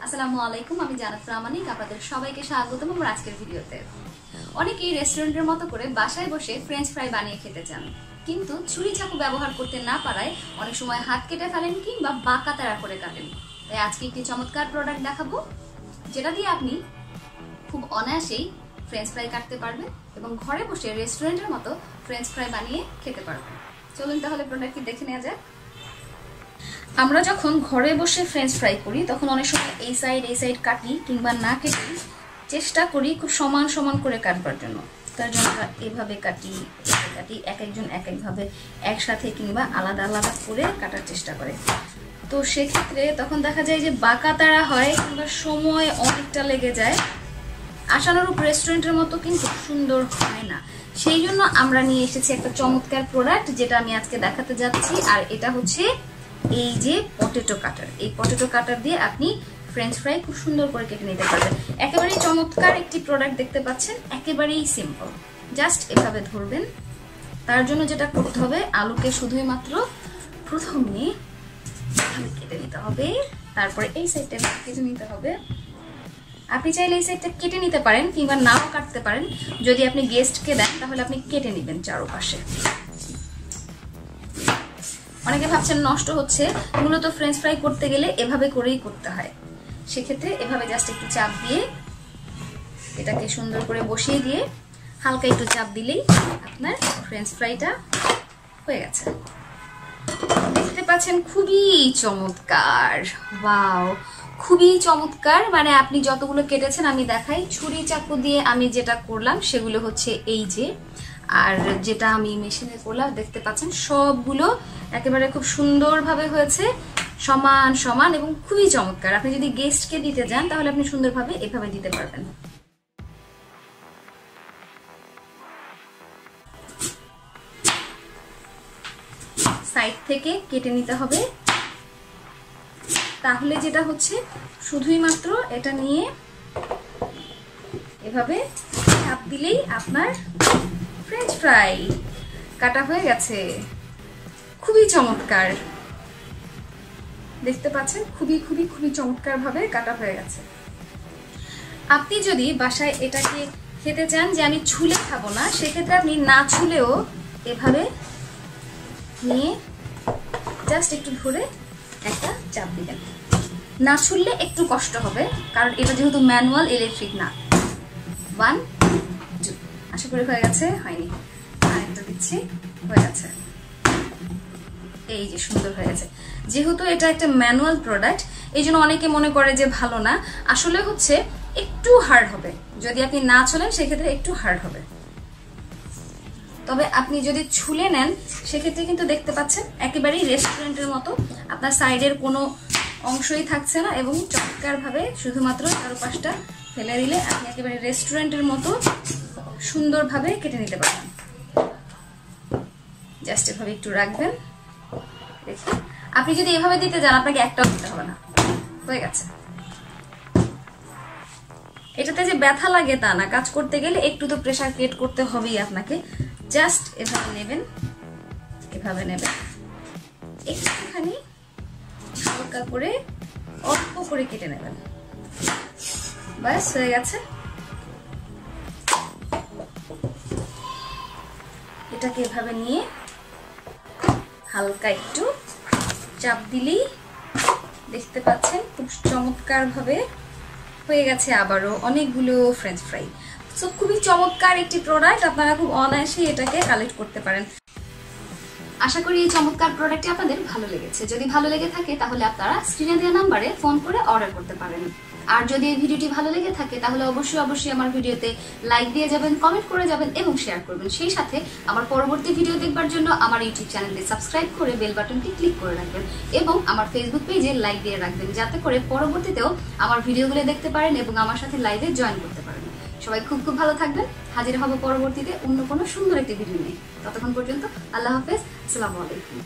আসসালামু আলাইকুম, আমি জানাত প্রামাণিক। আপনাদের সবাইকে স্বাগতম আমার আজকের ভিডিওতে। অনেকেই রেস্টুরেন্টের মতো করে বাসায় বসে ফ্রেঞ্চ ফ্রাই বানিয়ে খেতে চান, কিন্তু ছুরি চাকু ব্যবহার করতে না পারায় অনেক সময় হাত কেটে ফেলেন কিংবা বাঁকা তাড়া করে কাটেন। তাই আজকে একটি চমৎকার প্রোডাক্ট দেখাবো, যেটা দিয়ে আপনি খুব অনায়াসেই ফ্রেঞ্চ ফ্রাই কাটতে পারবেন এবং ঘরে বসে রেস্টুরেন্টের মতো ফ্রেঞ্চ ফ্রাই বানিয়ে খেতে পারবেন। চলুন তাহলে প্রোডাক্টটি দেখে নেওয়া যাক। আমরা যখন ঘরে বসে ফ্রেঞ্চ ফ্রাই করি তখন অনেক সময় এই সাইড কাটি কিংবা না কেটে চেষ্টা করি খুব সমান সমান করে কাটবার জন্য। তার জন্য আমরা এভাবে কাটি, এক একজন এক একভাবে একসাথে কিংবা আলাদা আলাদা করে কাটার চেষ্টা করে। তো সেক্ষেত্রে তখন দেখা যায় যে বাঁকা তাড়া হয় কিংবা সময় অনেকটা লেগে যায়, আশানুরূপ রেস্টুরেন্টের মতো কিন্তু সুন্দর হয় না। সেই জন্য আমরা নিয়ে এসেছি একটা চমৎকার প্রোডাক্ট, যেটা আমি আজকে দেখাতে যাচ্ছি। আর এটা হচ্ছে এই যে পটেটো কাটার। এই পটেটো কাটার দিয়ে আপনি ফ্রেঞ্চ ফ্রাই খুব সুন্দর করে কেটে নিতে পারবেন। একেবারেই চমৎকার একটি প্রোডাক্ট দেখতে পাচ্ছেন, একেবারেই সিম্পল। জাস্ট এভাবে ধরবেন। তার জন্য যেটা করতে হবে, আলুকে শুধুই মাত্র প্রথমে কেটে নিতে হবে, তারপরে এই সাইডটা কেটে নিতে হবে। আপনি চাইলে এই সাইডটা কেটে নিতে পারেন কিংবা নাও কাটতে পারেন। যদি আপনি গেস্টকে দেন তাহলে আপনি কেটে নেবেন চারপাশে। অনেকে ভাবছেন নষ্ট হচ্ছে, মূলত ফ্রেঞ্চ ফ্রাই করতে গেলে এভাবে করেই করতে হয়। সেক্ষেত্রে এভাবে জাস্ট একটু চাপ দিয়ে এটাকে সুন্দর করে বসিয়ে দিয়ে হালকা একটু চাপ দিলেই আপনার ফ্রেঞ্চ ফ্রাইটা হয়ে গেছে। দেখতে পাচ্ছেন খুবই চমৎকার, ওয়াও, খুবই চমৎকার। মানে আপনি যতগুলো কেটেছেন আমি দেখাই, ছুরি চাকু দিয়ে আমি যেটা করলাম সেগুলো হচ্ছে এই যে, আর যেটা আমি মেশিনে করলাম দেখতে পাচ্ছেন সবগুলো একেবারে খুব সুন্দরভাবে হয়েছে, সমান সমান এবং খুবই চমৎকার। আপনি যদি গেস্টকে দিতে যান তাহলে আপনি সুন্দরভাবে এভাবে দিতে পারবেন। সাইড থেকে কেটে নিতে হবে। তাহলে যেটা হচ্ছে শুধুই মাত্র এটা নিয়ে এভাবে চাপ দিলেই আপনার ফ্রেঞ্চ ফ্রাই কাটা হয়ে গেছে। খুবই চমৎকার, দেখতে পাচ্ছেন খুবই খুবই খুবই চমৎকার ভাবে কাটা হয়ে গেছে। আপনি যদি বাসায় এটাকে খেতে চান যে আমি ছুলে খাবো না, সেক্ষেত্রে আপনি না ছুলেও এভাবে নিয়ে জাস্ট একটু ধরে একটা চাপ দিবেন। না ছুললে একটু কষ্ট হবে, কারণ এটা যেহেতু ম্যানুয়াল, ইলেকট্রিক না। 1 2, আশা করি হয়ে গেছে। হয়নি, আরেকটা দিচ্ছি, হয়ে গেছে। এই যে সুন্দর হয়ে গেছে। যেহেতু এটা একটা ম্যানুয়াল প্রোডাক্ট, এই জন্য অনেকে মনে করে যে ভালো না। আসলে হচ্ছে একটু হার্ড হবে, যদি আপনি না ছুলেন সেক্ষেত্রে একটু হার্ড হবে। তবে আপনি যদি ছুলে নেন সেক্ষেত্রে কিন্তু দেখতে পাচ্ছেন একেবারেই রেস্টুরেন্টের মতো, আপনার সাইডের কোনো অংশই থাকছে না এবং চমৎকার ভাবে শুধুমাত্র চারপাশটা ফেলে দিলে আপনি একেবারে রেস্টুরেন্টের মতো সুন্দরভাবে কেটে নিতে পারবেন। জাস্ট এভাবে একটু রাখবেন। আপনি যদি এভাবে দিতে যান আপনাকে একটাও দিতে হবে না, হয়ে গেছে। এটাতে যে ব্যথা লাগে তা না, কাজ করতে গেলে একটু তো প্রেসার ক্রিয়েট করতে হবেই আপনাকে। জাস্ট এভাবে নেবেন, এভাবে নেবেন, একটুখানি হালকা করে অল্প করে কেটে নেবেন, ব্যাস হয়ে গেছে। এটাকে এভাবে নিয়ে হালকা একটু চাপ দিলেই দেখতে পাচ্ছেন খুব চমৎকার ভাবে হয়ে গেছে আবারও অনেকগুলো ফ্রেঞ্চ ফ্রাই। সো খুবই চমৎকার একটি প্রোডাক্ট, আপনারা খুব অনায়াসে এটাকে কালেক্ট করতে পারেন। আশা করি এই চমৎকার প্রোডাক্টটি আপনাদের ভালো লেগেছে। যদি ভালো লেগে থাকে তাহলে আপনারা স্ক্রিনে দেওয়া নাম্বারে ফোন করে অর্ডার করতে পারেন। আর যদি এই ভিডিওটি ভালো লেগে থাকে তাহলে অবশ্যই আমার ভিডিওতে লাইক দিয়ে যাবেন, কমেন্ট করে যাবেন এবং শেয়ার করবেন। সেই সাথে আমার পরবর্তী ভিডিও দেখবার জন্য আমার ইউটিউব চ্যানেলটি সাবস্ক্রাইব করে বেল বাটনটি ক্লিক করে রাখবেন এবং আমার ফেসবুক পেজে লাইক দিয়ে রাখবেন, যাতে করে পরবর্তীতেও আমার ভিডিওগুলো দেখতে পারেন এবং আমার সাথে লাইভে জয়েন করতে পারেন। সবাই খুব খুব ভালো থাকবেন। হাজির হব পরবর্তীতে অন্য কোনো সুন্দর একটি ভিডিও নিয়ে। ততক্ষণ পর্যন্ত আল্লাহ হাফেজ, আসসালামু আলাইকুম।